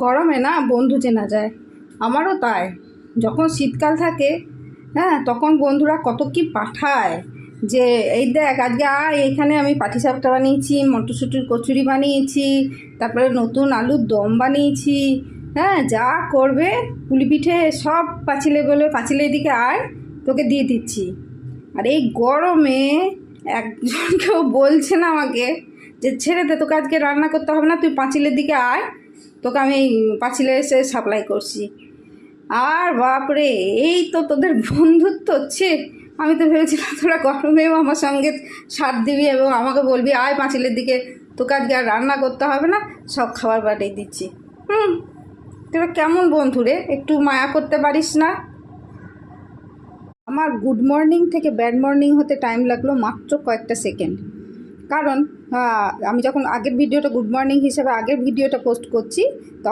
গরমে না বন্ধু চেনা যায়। আমারও তাই। যখন শীতকাল থাকে, হ্যাঁ, তখন বন্ধুরা কত কি পাঠায়, যে এই দেখ আজকে আয়, এখানে আমি পাটিসাপটা বানিয়েছি, মটরশুঁটির কচুরি বানিয়েছি, তারপরে নতুন আলুর দম বানিয়েছি। হ্যাঁ, যা করবে পুলি পিঠে সব পাঁচিলে বলে পাঁচিলে এদিকে আয়, তোকে দিয়ে দিচ্ছি। আর এই গরমে একজন কেউ বলছে না আমাকে যে ছেড়ে দে, তোকে আজকে রান্না করতে হবে না, তুই পাঁচিলের দিকে আয়, তোকে আমি পাঁচিলে এসে সাপ্লাই করছি। আর বাপরে, এই তো তোদের বন্ধুত্ব হচ্ছে। আমি তো ভেবেছিলাম তোরা গরমেও আমার সঙ্গে সাথ দিবি এবং আমাকে বলবি আয় পাঁচিলের দিকে, তোকে আজকে আর রান্না করতে হবে না, সব খাবার পাঠিয়ে দিচ্ছি। তোরা কেমন বন্ধু রে, একটু মায়া করতে পারিস না? আমার গুড মর্নিং থেকে ব্যাড মর্নিং হতে টাইম লাগলো মাত্র কয়েকটা সেকেন্ড। কারণ আমি যখন আগের ভিডিওটা গুড মর্নিং হিসেবে আগের ভিডিওটা পোস্ট করছি